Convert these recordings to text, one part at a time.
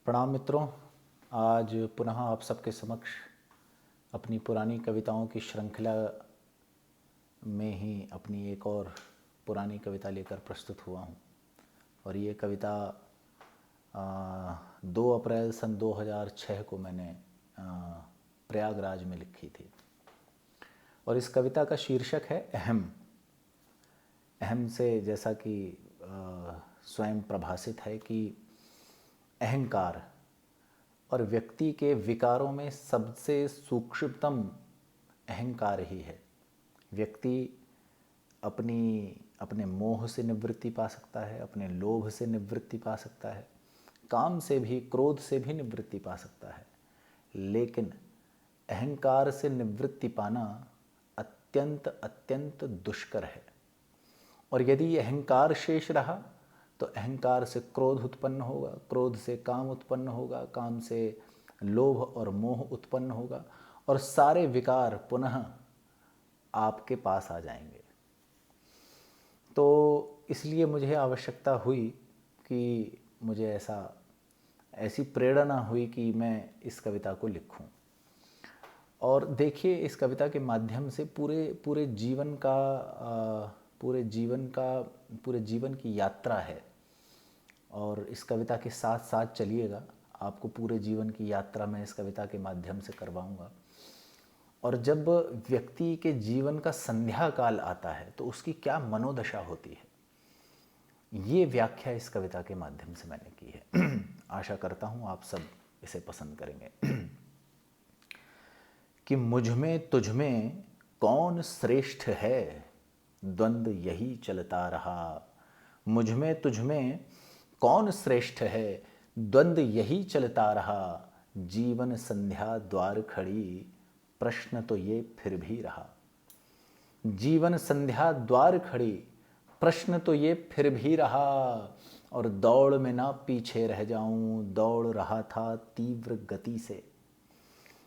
प्रणाम मित्रों। आज पुनः आप सबके समक्ष अपनी पुरानी कविताओं की श्रृंखला में ही अपनी एक और पुरानी कविता लेकर प्रस्तुत हुआ हूँ। और ये कविता 2 अप्रैल सन 2006 को मैंने प्रयागराज में लिखी थी। और इस कविता का शीर्षक है अहम। अहम से जैसा कि स्वयं प्रभासित है कि अहंकार और व्यक्ति के विकारों में सबसे सूक्ष्मतम अहंकार ही है। व्यक्ति अपने मोह से निवृत्ति पा सकता है, अपने लोभ से निवृत्ति पा सकता है, काम से भी, क्रोध से भी निवृत्ति पा सकता है, लेकिन अहंकार से निवृत्ति पाना अत्यंत अत्यंत दुष्कर है। और यदि अहंकार शेष रहा तो अहंकार से क्रोध उत्पन्न होगा, क्रोध से काम उत्पन्न होगा, काम से लोभ और मोह उत्पन्न होगा, और सारे विकार पुनः आपके पास आ जाएंगे। तो इसलिए मुझे आवश्यकता हुई कि मुझे ऐसी प्रेरणा हुई कि मैं इस कविता को लिखूं। और देखिए, इस कविता के माध्यम से पूरे जीवन की यात्रा है। और इस कविता के साथ साथ चलिएगा, आपको पूरे जीवन की यात्रा में इस कविता के माध्यम से करवाऊंगा। और जब व्यक्ति के जीवन का संध्या काल आता है तो उसकी क्या मनोदशा होती है, ये व्याख्या इस कविता के माध्यम से मैंने की है। आशा करता हूँ आप सब इसे पसंद करेंगे। कि मुझ में तुझ में कौन श्रेष्ठ है, द्वंद्व यही चलता रहा। मुझ में तुझ में कौन श्रेष्ठ है, द्वंद्व यही चलता रहा। जीवन संध्या द्वार खड़ी, प्रश्न तो ये फिर भी रहा। जीवन संध्या द्वार खड़ी, प्रश्न तो ये फिर भी रहा। और दौड़ में ना पीछे रह जाऊं, दौड़ रहा था तीव्र गति से।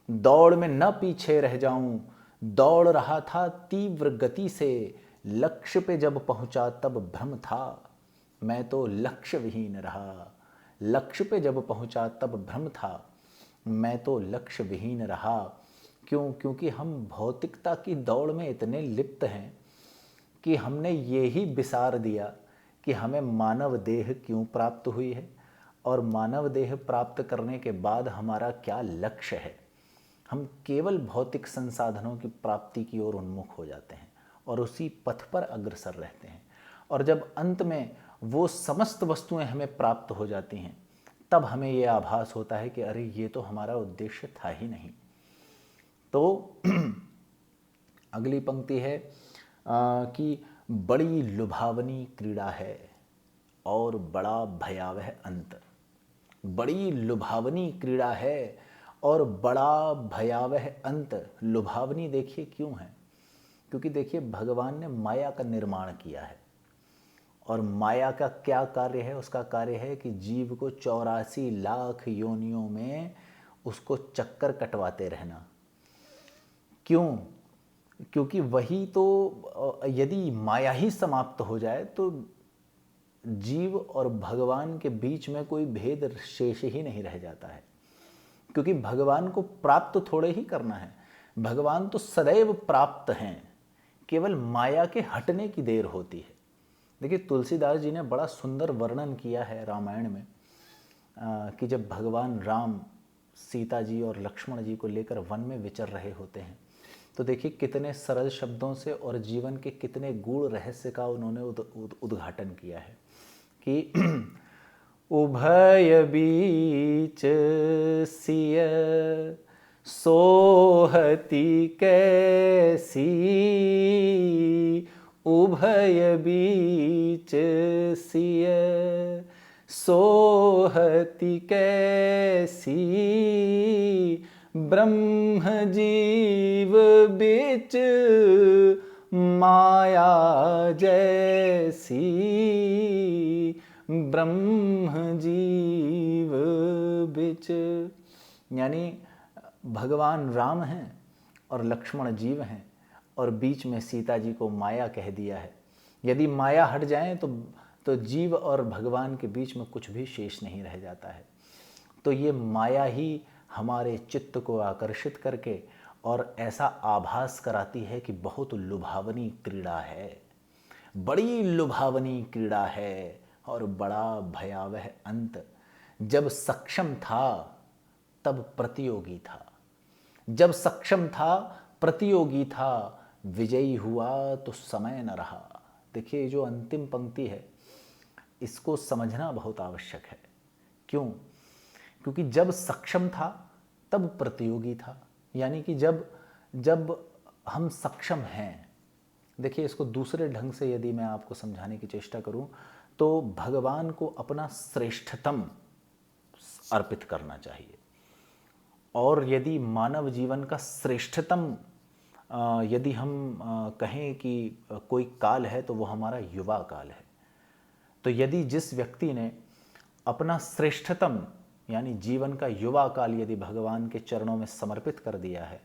दौड़ में न पीछे रह जाऊं, दौड़ रहा था तीव्र गति से। लक्ष्य पे जब पहुंचा तब भ्रम था, मैं तो लक्ष्य विहीन रहा। लक्ष्य पे जब पहुंचा तब भ्रम था, मैं तो लक्ष्य विहीन रहा। क्योंकि हम भौतिकता की दौड़ में इतने लिप्त हैं कि हमने ये ही विसार दिया कि हमें मानव देह क्यों प्राप्त हुई है और मानव देह प्राप्त करने के बाद हमारा क्या लक्ष्य है। हम केवल भौतिक संसाधनों की प्राप्ति की ओर उन्मुख हो जाते हैं और उसी पथ पर अग्रसर रहते हैं। और जब अंत में वो समस्त वस्तुएं हमें प्राप्त हो जाती हैं, तब हमें ये आभास होता है कि अरे, ये तो हमारा उद्देश्य था ही नहीं। तो अगली पंक्ति है कि बड़ी लुभावनी क्रीड़ा है और बड़ा भयावह अंत। बड़ी लुभावनी क्रीड़ा है और बड़ा भयावह अंत। लुभावनी देखिए क्यों है, क्योंकि देखिए भगवान ने माया का निर्माण किया है। और माया का क्या कार्य है? उसका कार्य है कि जीव को 84 लाख योनियों में उसको चक्कर कटवाते रहना। क्यों? क्योंकि वही तो, यदि माया ही समाप्त हो जाए तो जीव और भगवान के बीच में कोई भेद शेष ही नहीं रह जाता है। क्योंकि भगवान को प्राप्त थोड़े ही करना है, भगवान तो सदैव प्राप्त हैं, केवल माया के हटने की देर होती है। देखिए, तुलसीदास जी ने बड़ा सुंदर वर्णन किया है रामायण में कि जब भगवान राम सीता जी और लक्ष्मण जी को लेकर वन में विचर रहे होते हैं, तो देखिए कितने सरल शब्दों से और जीवन के कितने गूढ़ रहस्य का उन्होंने उद्घाटन किया है कि उभय बीच सिय सोहती कैसी। उभय बीच सिय सोहती कैसी। ब्रह्म जीव बिच माया जैसी। ब्रह्म जीव बिच, यानी भगवान राम हैं और लक्ष्मण जीव हैं और बीच में सीता जी को माया कह दिया है। यदि माया हट जाए तो जीव और भगवान के बीच में कुछ भी शेष नहीं रह जाता है। तो ये माया ही हमारे चित्त को आकर्षित करके और ऐसा आभास कराती है कि बहुत लुभावनी क्रीड़ा है, बड़ी लुभावनी क्रीड़ा है और बड़ा भयावह अंत। जब सक्षम था तब प्रतियोगी था, जब सक्षम था प्रतियोगी था, विजयी हुआ तो समय न रहा। देखिए जो अंतिम पंक्ति है इसको समझना बहुत आवश्यक है। क्यों? क्योंकि जब सक्षम था तब प्रतियोगी था, यानी कि जब जब हम सक्षम हैं। देखिए इसको दूसरे ढंग से यदि मैं आपको समझाने की चेष्टा करूं तो भगवान को अपना श्रेष्ठतम अर्पित करना चाहिए। और यदि मानव जीवन का श्रेष्ठतम यदि हम कहें कि कोई काल है तो वो हमारा युवा काल है। तो यदि जिस व्यक्ति ने अपना श्रेष्ठतम यानी जीवन का युवा काल यदि भगवान के चरणों में समर्पित कर दिया है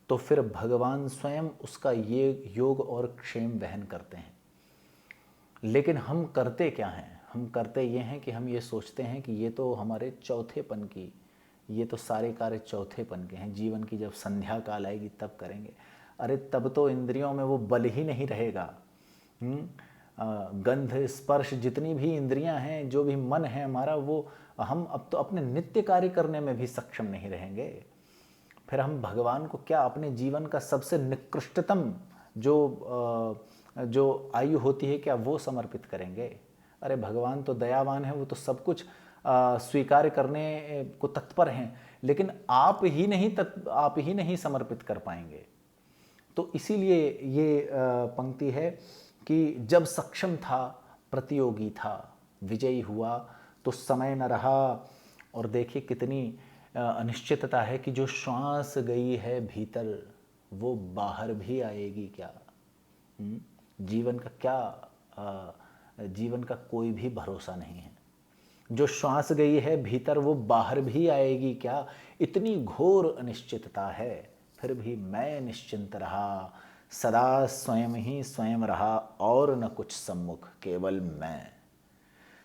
तो फिर भगवान स्वयं उसका ये योग और क्षेम वहन करते हैं। लेकिन हम करते क्या हैं? हम करते ये हैं कि हम ये सोचते हैं कि ये तो हमारे चौथेपन की, ये तो सारे कार्य चौथेपन के हैं, जीवन की जब संध्या काल आएगी तब करेंगे। अरे तब तो इंद्रियों में वो बल ही नहीं रहेगा। गंध स्पर्श जितनी भी इंद्रियां हैं, जो भी मन है हमारा, वो हम अब तो अपने नित्य कार्य करने में भी सक्षम नहीं रहेंगे। फिर हम भगवान को क्या अपने जीवन का सबसे निकृष्टतम जो आयु होती है क्या वो समर्पित करेंगे? अरे भगवान तो दयावान है, वो तो सब कुछ स्वीकार करने को तत्पर हैं, लेकिन आप ही नहीं समर्पित कर पाएंगे। तो इसीलिए ये पंक्ति है कि जब सक्षम था प्रतियोगी था, विजयी हुआ तो समय न रहा। और देखिए कितनी अनिश्चितता है कि जो श्वास गई है भीतर वो बाहर भी आएगी क्या? जीवन का क्या जीवन का कोई भी भरोसा नहीं है। जो श्वास गई है भीतर वो बाहर भी आएगी क्या? इतनी घोर अनिश्चितता है। फिर भी मैं निश्चिंत रहा, सदा स्वयं ही स्वयं रहा और न कुछ सम्मुख, केवल मैं।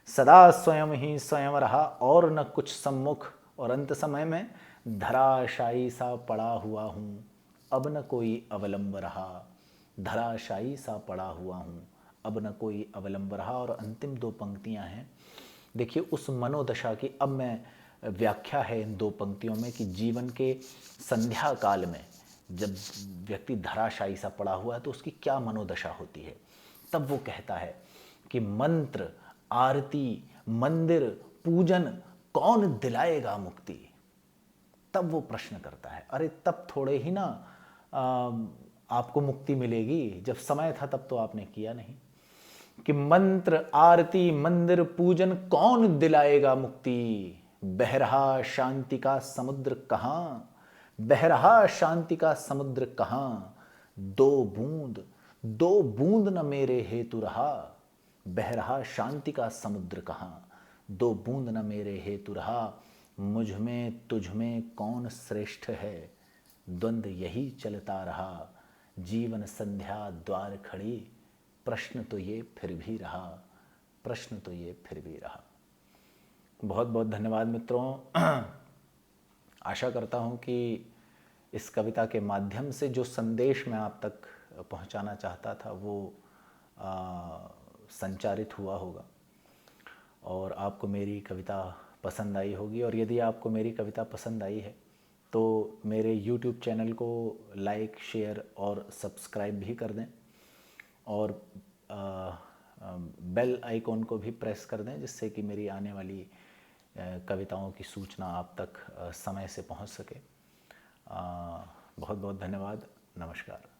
सदा स्वयं ही स्वयं रहा और न कुछ सम्मुख। और अंत समय में धराशायी सा पड़ा हुआ हूँ, अब न कोई अवलंब रहा। धराशायी सा पड़ा हुआ हूँ, अब न कोई अवलंब रहा। और अंतिम दो पंक्तियाँ हैं, देखिए उस मनोदशा की अब मैं व्याख्या है इन दो पंक्तियों में कि जीवन के संध्या काल में जब व्यक्ति धराशायी सा पड़ा हुआ है तो उसकी क्या मनोदशा होती है। तब वो कहता है कि मंत्र आरती मंदिर पूजन कौन दिलाएगा मुक्ति। तब वो प्रश्न करता है, अरे तब थोड़े ही ना आपको मुक्ति मिलेगी, जब समय था तब तो आपने किया नहीं। कि मंत्र आरती मंदिर पूजन कौन दिलाएगा मुक्ति। बह रहा शांति का समुद्र कहाँ, बह रहा शांति का समुद्र कहाँ। दो बूंद न मेरे हेतु रहा। बह रहा शांति का समुद्र कहाँ, दो बूंद न मेरे हेतु रहा। मुझ में तुझ में कौन श्रेष्ठ है, द्वंद्व यही चलता रहा। जीवन संध्या द्वार खड़ी, प्रश्न तो ये फिर भी रहा, प्रश्न तो ये फिर भी रहा। बहुत बहुत धन्यवाद मित्रों। आशा करता हूँ कि इस कविता के माध्यम से जो संदेश मैं आप तक पहुँचाना चाहता था वो संचारित हुआ होगा और आपको मेरी कविता पसंद आई होगी। और यदि आपको मेरी कविता पसंद आई है तो मेरे YouTube चैनल को लाइक शेयर और सब्सक्राइब भी कर दें और बेल आइकॉन को भी प्रेस कर दें, जिससे कि मेरी आने वाली कविताओं की सूचना आप तक समय से पहुंच सके। बहुत बहुत धन्यवाद। नमस्कार।